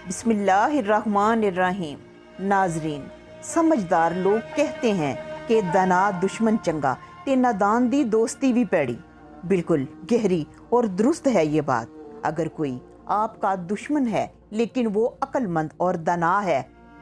बिस्मिल्लाहिर्रहमानिर्रहीम। नाजरीन, समझदार लोग कहते हैं कि दना दुश्मन चंगा ते नादान दी दोस्ती भी पैड़ी। बिल्कुल गहरी और दुरुस्त है ये बात। अगर कोई आपका दुश्मन है लेकिन वो अक्लमंद और दना है,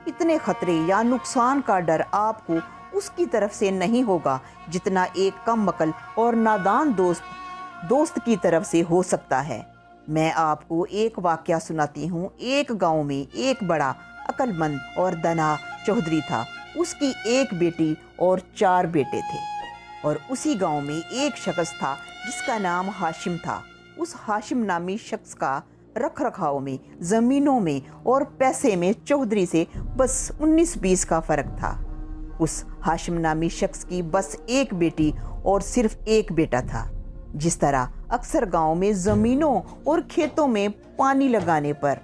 इतने खतरे या नुकसान का डर आपको उसकी तरफ से नहीं होगा जितना एक कम अकल और नादान दोस्त की तरफ से हो सकता है। मैं आपको एक वाकया सुनाती हूँ। एक गांव में एक बड़ा अक्लमंद और दना चौधरी था। उसकी एक बेटी और 4 बेटे थे। और उसी गांव में एक शख्स था जिसका नाम हाशिम था। उस हाशिम नामी शख्स का रख रखाव में, ज़मीनों में और पैसे में चौधरी से बस 19-20 का फ़र्क था। उस हाशिम नामी शख्स की बस एक बेटी और सिर्फ एक बेटा था। जिस तरह अक्सर गांव में ज़मीनों और खेतों में पानी लगाने पर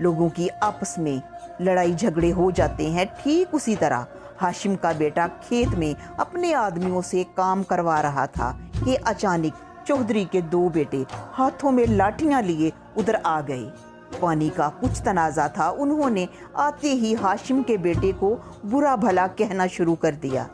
लोगों की आपस में लड़ाई झगड़े हो जाते हैं, ठीक उसी तरह हाशिम का बेटा खेत में अपने आदमियों से काम करवा रहा था कि अचानक चौधरी के 2 बेटे हाथों में लाठियां लिए उधर आ गए। पानी का कुछ तनाज़ा था। उन्होंने आते ही हाशिम के बेटे को बुरा भला कहना शुरू कर दिया।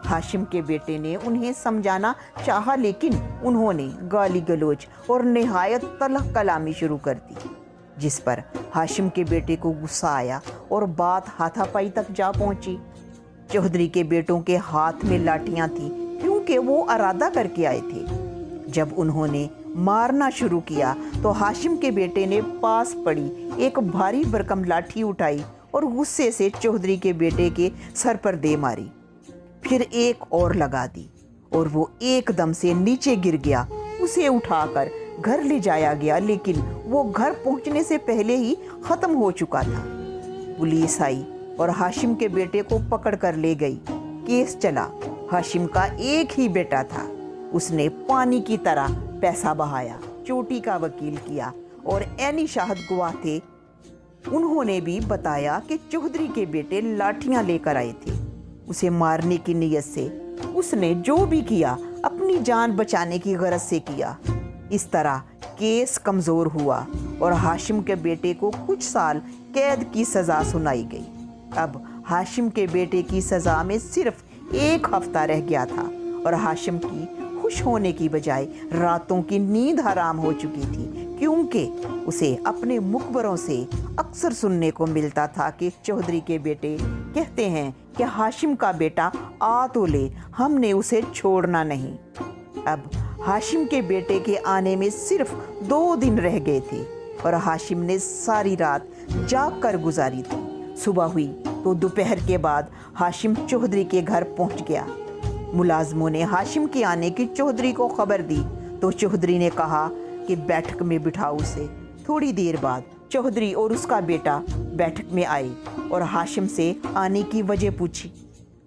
हाशिम के बेटे ने उन्हें समझाना चाहा लेकिन उन्होंने गाली गलौज और निहायत तल्ख कलामी शुरू कर दी, जिस पर हाशिम के बेटे को गुस्सा आया और बात हाथापाई तक जा पहुंची। चौधरी के बेटों के हाथ में लाठियां थी क्योंकि वो इरादा करके आए थे। जब उन्होंने मारना शुरू किया तो हाशिम के बेटे ने पास पड़ी एक भारी भरकम लाठी उठाई और गुस्से से चौधरी के बेटे के सर पर दे मारी। फिर एक और लगा दी और वो एकदम से नीचे गिर गया। उसे उठाकर घर ले जाया गया लेकिन वो घर पहुंचने से पहले ही ख़त्म हो चुका था। पुलिस आई और हाशिम के बेटे को पकड़ कर ले गई। केस चला। हाशिम का एक ही बेटा था। उसने पानी की तरह पैसा बहाया, चोटी का वकील किया और ऐनी शाहद गवाह थे। उन्होंने भी बताया कि चौधरी के बेटे लाठियां लेकर आए थे उसे मारने की नीयत से। उसने जो भी किया अपनी जान बचाने की गरज से किया। इस तरह केस कमज़ोर हुआ और हाशिम के बेटे को कुछ साल कैद की सज़ा सुनाई गई। अब हाशिम के बेटे की सज़ा में सिर्फ 1 हफ्ता रह गया था और हाशिम की खुश होने की बजाय रातों की नींद हराम हो चुकी थी क्योंकि उसे अपने मुखबरों से अक्सर सुनने को मिलता था कि चौधरी के बेटे कहते हैं कि हाशिम का बेटा आ तो ले, हमने उसे छोड़ना नहीं। अब हाशिम के बेटे के आने में सिर्फ 2 दिन रह गए थे और हाशिम ने सारी रात जाग कर गुजारी थी। सुबह हुई तो दोपहर के बाद हाशिम चौधरी के घर पहुंच गया। मुलाजमों ने हाशिम के आने की चौधरी को खबर दी तो चौधरी ने कहा कि बैठक में बिठाओ उसे। थोड़ी देर बाद चौधरी और उसका बेटा बैठक में आए और हाशिम से आने की वजह पूछी।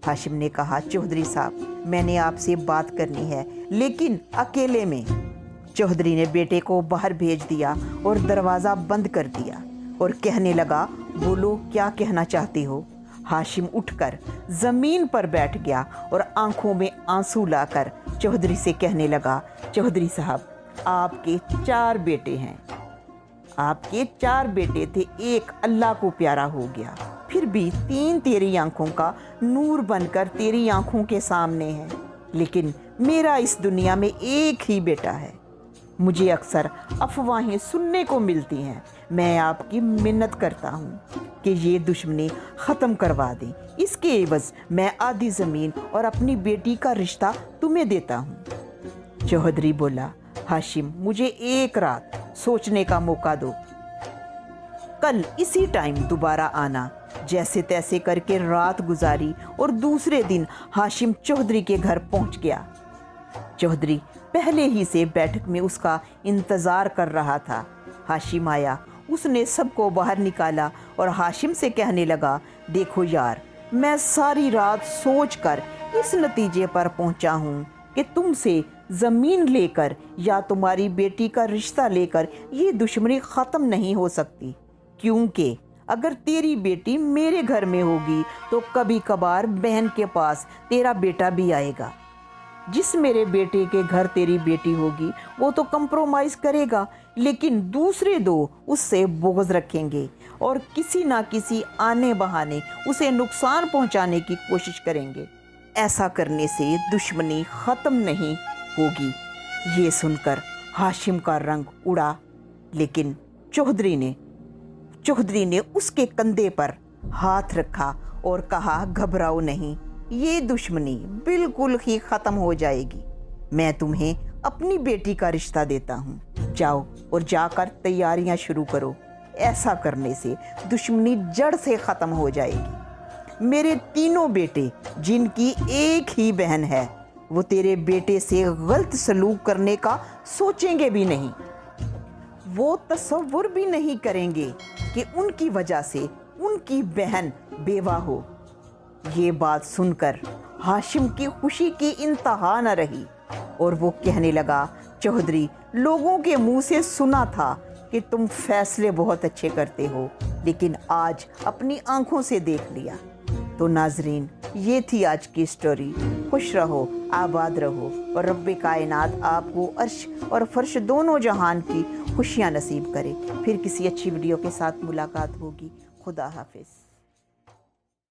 हाशिम ने कहा, चौधरी साहब, मैंने आपसे बात करनी है लेकिन अकेले में। चौधरी ने बेटे को बाहर भेज दिया और दरवाज़ा बंद कर दिया और कहने लगा, बोलो क्या कहना चाहते हो। हाशिम उठकर ज़मीन पर बैठ गया और आंखों में आंसू लाकर चौधरी से कहने लगा, चौधरी साहब, आपके 4 बेटे हैं। आपके 4 बेटे थे, एक अल्लाह को प्यारा हो गया, फिर भी 3 तेरी आंखों का नूर बनकर तेरी आंखों के सामने है। लेकिन मेरा इस दुनिया में एक ही बेटा है। मुझे अक्सर अफवाहें सुनने को मिलती हैं। मैं आपकी मिन्नत करता हूँ कि ये दुश्मनी ख़त्म करवा दें। इसके एवज़ मैं आधी ज़मीन और अपनी बेटी का रिश्ता तुम्हें देता हूँ। चौधरी बोला, हाशिम, मुझे एक रात सोचने का मौका दो। कल इसी टाइम दोबारा आना। जैसे तैसे करके रात गुजारी और दूसरे दिन हाशिम चौधरी के घर पहुँच गया। चौधरी पहले ही से बैठक में उसका इंतज़ार कर रहा था। हाशिम आया। उसने सबको बाहर निकाला और हाशिम से कहने लगा, देखो यार, मैं सारी रात सोचकर इस नतीजे पर पहुंचा हूं कि तुमसे ज़मीन लेकर या तुम्हारी बेटी का रिश्ता लेकर ये दुश्मनी ख़त्म नहीं हो सकती, क्योंकि अगर तेरी बेटी मेरे घर में होगी तो कभी कभार बहन के पास तेरा बेटा भी आएगा। जिस मेरे बेटे के घर तेरी बेटी होगी वो तो कंप्रोमाइज़ करेगा, लेकिन दूसरे दो उससे बुग़्ज़ रखेंगे और किसी ना किसी आने बहाने उसे नुकसान पहुंचाने की कोशिश करेंगे। ऐसा करने से दुश्मनी ख़त्म नहीं होगी। ये सुनकर हाशिम का रंग उड़ा, लेकिन चौधरी ने उसके कंधे पर हाथ रखा और कहा, घबराओ नहीं, ये दुश्मनी बिल्कुल ही ख़त्म हो जाएगी। मैं तुम्हें अपनी बेटी का रिश्ता देता हूँ। जाओ और जाकर तैयारियां शुरू करो। ऐसा करने से दुश्मनी जड़ से ख़त्म हो जाएगी। मेरे तीनों बेटे, जिनकी एक ही बहन है, वो तेरे बेटे से गलत सलूक करने का सोचेंगे भी नहीं। वो तसव्वुर भी नहीं करेंगे कि उनकी वजह से उनकी बहन बेवा हो। ये बात सुनकर हाशिम की खुशी की इंतहा न रही और वो कहने लगा, चौधरी, लोगों के मुंह से सुना था कि तुम फैसले बहुत अच्छे करते हो, लेकिन आज अपनी आंखों से देख लिया। तो नाजरीन, ये थी आज की स्टोरी। खुश रहो, आबाद रहो और रब्बे कायनात आपको अर्श और फर्श दोनों जहान की खुशियाँ नसीब करे। फिर किसी अच्छी वीडियो के साथ मुलाकात होगी। खुदा हाफिज़।